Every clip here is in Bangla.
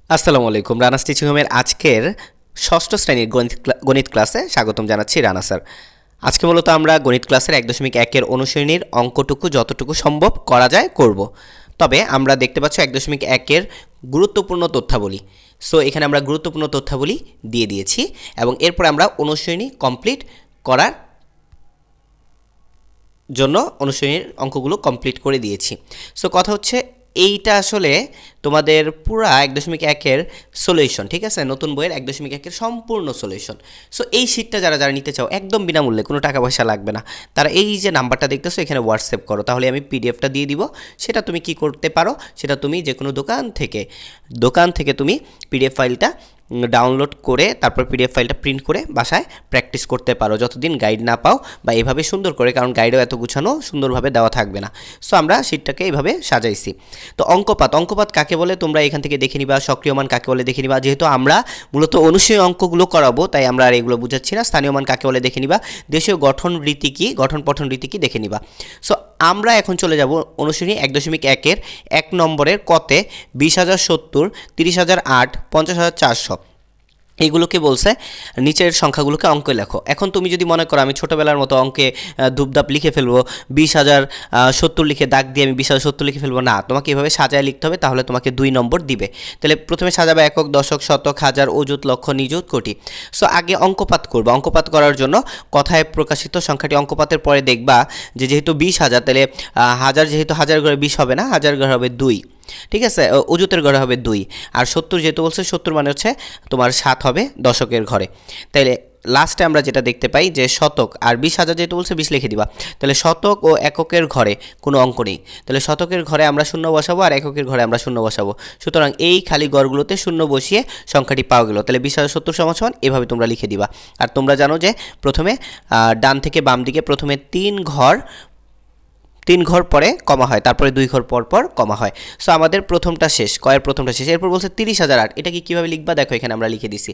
আসসালামু আলাইকুম। রানাস টিচিং হোমের আজকের ষষ্ঠ শ্রেণীর গণিত ক্লাসে স্বাগতম জানাচ্ছি রানা স্যার। আজকে মূলত আমরা গণিত ক্লাসের 1.1-এর অনুশীলনীর অঙ্কটুকু যতটুকু সম্ভব করা যায় করব। তবে আমরা দেখতে পাচ্ছি 1.1-এর গুরুত্বপূর্ণ তথ্যাবলী। সো এখানে আমরা গুরুত্বপূর্ণ তথ্যাবলী দিয়ে দিয়েছি এবং এরপর আমরা অনুশীলনী কমপ্লিট করার জন্য অনুশীলনীর অঙ্কগুলো কমপ্লিট করে দিয়েছি। সো কথা হচ্ছে এইটা আসলে তোমাদের পুরা 1.1-এর সলিউশন, ঠিক আছে? নতুন বইয়ের 1.1-এর সম্পূর্ণ সলিউশন। সো এই শিটটা যারা যারা নিতে চাও একদম বিনামূল্যে, কোনো টাকা পয়সা লাগবে না, তারা এই যে নাম্বারটা দেখতেছো এখানে হোয়াটসঅ্যাপ করো, তাহলে আমি পিডিএফটা দিয়ে দিব। সেটা তুমি কি করতে পারো, সেটা তুমি যে কোনো দোকান থেকে তুমি পিডিএফ ফাইলটা ডাউনলোড করে তারপর পিডিএফ ফাইলটা প্রিন্ট করে বাসায় প্র্যাকটিস করতে পারো যতদিন গাইড না পাও, বা এভাবে সুন্দর করে, কারণ গাইডও এত গুছানো সুন্দরভাবে দেওয়া থাকবে না। সো আমরা শিটটাকে এইভাবে সাজাইছি। তো অঙ্কপাত কাকে বলে তোমরা এখান থেকে দেখে নিবা, সক্রিয় মান কাকে বলে দেখে নিবা। যেহেতু আমরা মূলত অনুশীলনী অঙ্কগুলো করাবো তাই আমরা আর এগুলো বুঝাচ্ছি না। স্থানীয় মান কাকে বলে দেখে নিবা, দেশীয় গঠন পঠন রীতি কি দেখে নিবা। সো আমরা এখন চলে যাব অনুশীলনী 1.1-এর 1 নম্বরের কতে 20,070, 30,008, 50,400 এইগুলোকে বলছে নিচের সংখ্যাগুলোকে অঙ্কে লেখো। এখন তুমি যদি মনে করো আমি ছোটোবেলার মতো অঙ্কে ধূপধাপ লিখে ফেলবো, 20,070 লিখে দাগ দিয়ে আমি 20,070 লিখে ফেলবো, না, তোমাকে এভাবে সাজায় লিখতে হবে, তাহলে তোমাকে 2 নম্বর দিবে। তাহলে প্রথমে সাজাবে একক, দশক, শতক, হাজার, অযুত, লক্ষ, নিযুত, কোটি। সো আগে অঙ্কপাত করবো। অঙ্কপাত করার জন্য কথায় প্রকাশিত সংখ্যাটি অঙ্কপাতের পরে দেখবা যে যেহেতু 20,000, তাহলে হাজার, যেহেতু হাজার ঘরে 20 হবে না, হাজার ঘরে হবে 2, ঠিক আছে? অযুতের ঘরে হবে 2, আর 70 যেহেতু বলছে 70 মানে হচ্ছে তোমার 7 হবে দশকের ঘরে। তাইলে লাস্টে আমরা যেটা দেখতে পাই যে শতক, আর 20,000 যেহেতু বলছে 20 লিখে দিবা। তাহলে শতক ও এককের ঘরে কোনো অঙ্ক নেই, তাহলে শতকের ঘরে আমরা শূন্য বসাবো আর এককের ঘরে আমরা শূন্য বসাবো। সুতরাং এই খালি ঘরগুলোতে শূন্য বসিয়ে সংখ্যাটি পাওয়া গেল। তাহলে 20,070 সমান এভাবে তোমরা লিখে দিবা। আর তোমরা জানো যে প্রথমে ডান থেকে বাম দিকে প্রথমে 3 ঘর পরে কমা হয়, তারপরে 2 ঘর পর পর কমা হয়। সো আমাদের প্রথমটা শেষ, প্রথমটা শেষ। এরপর বলছে 30,008, এটা কি কীভাবে লিখবা দেখো এখানে আমরা লিখে দিছি।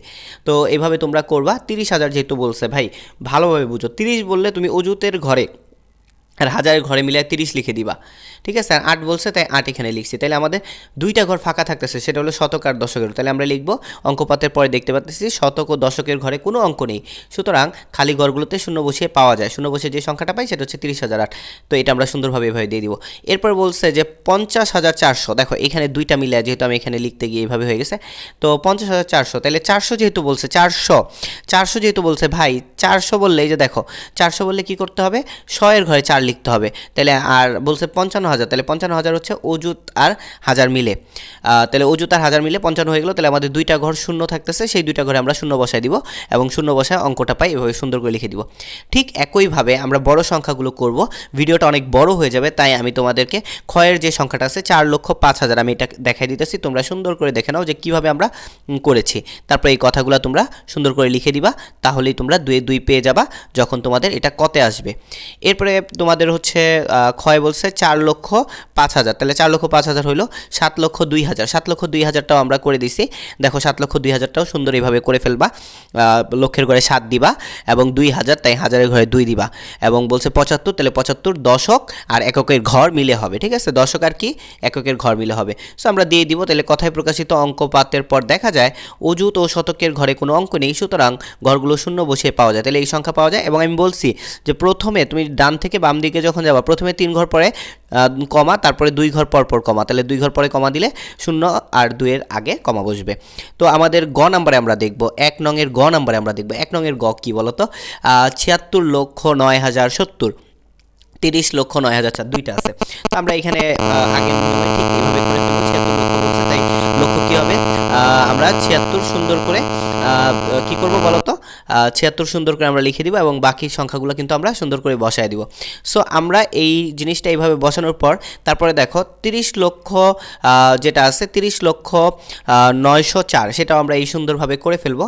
তো এভাবে তোমরা করবা। 30,000 যেহেতু বলছে, ভাই ভালোভাবে বুঝো, 30 বললে তুমি অযুতের ঘরে আর হাজারের ঘরে মিলে 30 লিখে দিবা, ঠিক আছে? আর 8 বলছে তাই 8 এখানে লিখছি। তাহলে আমাদের 2টা ঘর ফাঁকা থাকতেছে, সেটা হলো শতক আর দশকের। তাহলে আমরা লিখবো অঙ্কপাতের পরে দেখতে পাচ্ছি শতক ও দশকের ঘরে কোনো অঙ্ক নেই, সুতরাং খালি ঘরগুলোতে শূন্য বসিয়ে পাওয়া যায়। শূন্য বসিয়ে যে সংখ্যাটা পাই সেটা হচ্ছে 30,008। তো এটা আমরা সুন্দরভাবে এভাবে দিয়ে দিব। এরপর বলছে যে 50,400, দেখো এখানে 2টা মিলে, যেহেতু আমি এখানে লিখতে গিয়ে এইভাবে হয়ে গেছে। তো 50,400, তাহলে 400 যেহেতু বলছে, 400 যেহেতু বলছে, ভাই 400 বললে এই যে দেখো 400 বললে কি করতে হবে, 100 এর ঘরে 4 লিখতে হবে। তাহলে আর বলছে 55,000, তাহলে 55,000 হচ্ছে অযুত আর হাজার মিলে। তাহলে অযুত আর হাজার মিলে 55 হয়ে গেল। তাহলে আমাদের 2টা ঘর শূন্য থাকতেছে, সেই 2টা ঘরে আমরা শূন্য বসায় দিব এবং শূন্য বসায় অঙ্কটা পাই, এভাবে সুন্দর করে লিখে দিব। ঠিক একইভাবে আমরা বড় সংখ্যাগুলো করব। ভিডিওটা অনেক বড় হয়ে যাবে, তাই আমি তোমাদেরকে ক্ষয়ের যে সংখ্যাটা আছে 4,05,000, আমি এটা দেখাই দিতেছি, তোমরা সুন্দর করে দেখে নাও যে কীভাবে আমরা করেছি। তারপর এই কথাগুলো তোমরা সুন্দর করে লিখে দিবা, তাহলেই তোমরা 2 পেয়ে যাবা যখন তোমাদের এটা কতে আসবে। এরপরে তোমাদের হচ্ছে ক্ষয় বলছে 4,05,000, তাহলে 4,05,000 হইলো 7,02,000। 7,02,000টাও আমরা করে দিছি। দেখো 7,02,000টাও সুন্দর এইভাবে করে ফেলবা। লক্ষের ঘরে 7 দিবা এবং 2,000, তাই হাজারের ঘরে 2 দিবা। এবং বলছে 75, তাহলে 75 দশক আর এককের ঘর মিলে হবে, ঠিক আছে? দশক আর কি এককের ঘর মিলে হবে। সো আমরা দিয়ে দিব। তাহলে কথায় প্রকাশিত অঙ্কপাতের পর দেখা যায় অযুত ও শতকের ঘরে কোনো অঙ্ক নেই, সুতরাং ঘরগুলো শূন্য বসিয়ে পাওয়া যায়। তাহলে এই সংখ্যা পাওয়া যায়। এবং আমি বলছি যে প্রথমে তুমি ডান থেকে বাম দিকে যখন যাবা, প্রথমে 3 ঘর পরে কমা, তারপরে 2 ঘর পর পর কমা। তাহলে 2 ঘর পরে কমা দিলে 0 আর 2 এর আগে কমা বসবে। তো আমাদের গ নাম্বারে আমরা দেখব, 1 নংয়ের গ নাম্বারে আমরা দেখব। 1 নংয়ের গ কী বলতো, 76,09,070, 30,09,004, 2টা আছে। তো আমরা এখানে আগের নিয়মে ঠিক এইভাবে করে ফেলবো। 76 লক্ষ বলছে, তাই লক্ষ কী হবে, আমরা 76 সুন্দর করে কি করব বলতো, 76 সুন্দর করে আমরা লিখে দিব এবং বাকি সংখ্যাগুলো কিন্তু আমরা সুন্দর করে বসায় দিব। সো আমরা এই জিনিসটা এইভাবে বসানোর পর তারপরে দেখো 30 লক্ষ যেটা আছে 30,09,004, সেটাও আমরা এই সুন্দরভাবে করে ফেলবো।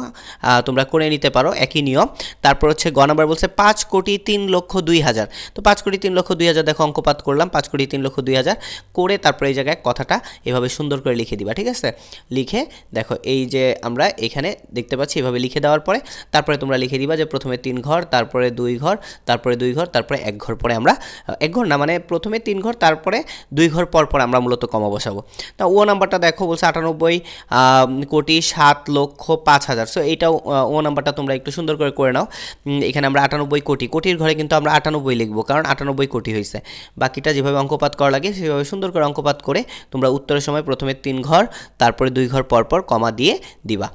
তোমরা করে নিতে পারো, একই নিয়ম। তারপর হচ্ছে গ নাম্বার বলছে 5,03,02,000। তো 5,03,02,000 দেখো অঙ্কপাত করলাম, 5,03,02,000 করে তারপরে এই জায়গায় কথাটা এভাবে সুন্দর করে লিখে দিবা, ঠিক আছে? লিখে দেখো এই যে আমরা এখানে দেখতে পাচ্ছি, এভাবে লিখে দেওয়ার পরে তারপরে তারপরে তোমরা লিখে দিবা যে প্রথমে 3 ঘর, তারপরে 2 ঘর, তারপরে 2 ঘর, তারপরে 1 ঘর, পরে আমরা 1 ঘর না, মানে প্রথমে 3 ঘর তারপরে 2 ঘর পর পর আমরা মূলত কমা বসাবো। তা ও নাম্বারটা দেখো বলছে 98,07,05,000। সো এইটাও ও নাম্বারটা তোমরা একটু সুন্দর করে নাও। এখানে আমরা 98 কোটি, কোটির ঘরে কিন্তু আমরা 98 লিখবো, কারণ 98 কোটি হয়েছে। বাকিটা যেভাবে অঙ্কপাত করা লাগে সেভাবে সুন্দর করে অঙ্কপাত করে তোমরা উত্তরের সময় প্রথমে 3 ঘর তারপরে 2 ঘর পর পর কমা দিয়ে দিবা।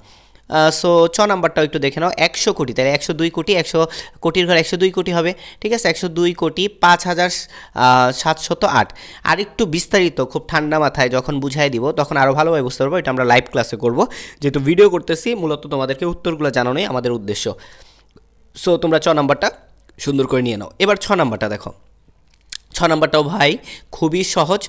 সো 6 নাম্বারটাও একটু দেখে নাও। 100 কোটি, তাহলে 102 কোটি, 100 কোটির ঘর 102 কোটি হবে, ঠিক আছে। 102 কোটি 5,708। আর একটু বিস্তারিত খুব ঠান্ডা মাথায় যখন বুঝাই দিব তখন আরও ভালোভাবে বুঝতে পারবো। এটা আমরা লাইভ ক্লাসে করব, যেহেতু ভিডিও করতেছি মূলত তোমাদেরকে উত্তরগুলো জানানোই আমাদের উদ্দেশ্য। সো তোমরা 6 নাম্বারটা সুন্দর করে নিয়ে নাও। এবার 6 নাম্বারটা দেখো। 6 নাম্বারটাও ভাই খুবই সহজ।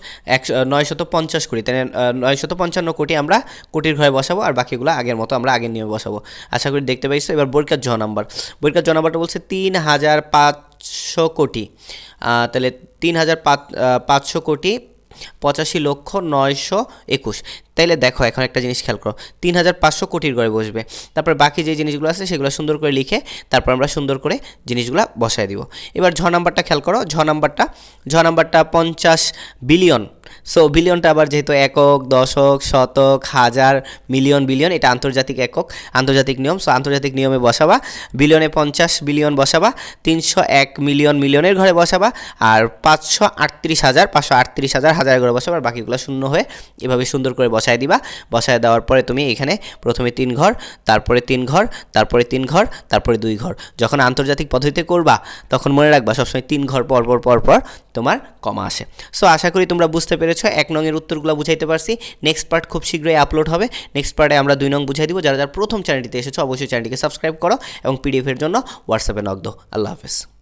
950 কোটি, তাই 955 কোটি আমরা কোটির ঘরে বসাবো, আর বাকিগুলো আগের মতো আমরা আগের নিয়মে বসাবো। আশা করি দেখতে পাইছো। এবার বর্গের জ নাম্বার, বর্গের জ নাম্বারটা বলছে 3,500 কোটি। তাহলে 3,500 কোটি 85,921,। তাইলে দেখো এখন একটা জিনিস খেয়াল করো, 3,500 কোটির ঘরে বসবে, তারপর বাকি যে জিনিসগুলো আছে সেগুলো সুন্দর করে লিখে তারপর আমরা সুন্দর করে জিনিসগুলো বসায় দিব। এবার ঝ নাম্বারটা খেয়াল করো। ঝ নাম্বারটা 50 বিলিয়ন। সো বিলিয়নটা আবার যেহেতু একক, দশক, শতক, হাজার, মিলিয়ন, বিলিয়ন, এটা আন্তর্জাতিক একক, আন্তর্জাতিক নিয়ম। সো আন্তর্জাতিক নিয়মে বসাবা, বিলিয়নে 50 বিলিয়ন বসাবা, 301 মিলিয়ন মিলিয়নের ঘরে বসাবা, আর 538,000 হাজারের ঘরে বসাবা, আর বাকিগুলো শূন্য হয়ে এভাবে সুন্দর করে বসায় দিবা। বসায় দেওয়ার পরে তুমি এখানে প্রথমে 3 ঘর, তারপরে 3 ঘর, তারপরে 3 ঘর, তারপরে 2 ঘর। যখন আন্তর্জাতিক পদ্ধতিতে করবা তখন মনে রাখবা সবসময় 3 ঘর পর পর তোমার কমা আসে। সো আশা করি তোমরা বুঝতে পেরেছো। 1 নং এর উত্তরগুলো বুঝাইতে পারছি। নেক্সট পার্ট খুব শীঘ্রই আপলোড হবে। নেক্সট পার্টে আমরা 2 নং বুঝাই দিব। যারা প্রথম চ্যানেলটিতে এসেছো অবশ্যই চ্যানেলটিকে সাবস্ক্রাইব করো এবং পিডিএফ এর জন্য হোয়াটসঅ্যাপে নক দাও। আল্লাহ হাফেজ।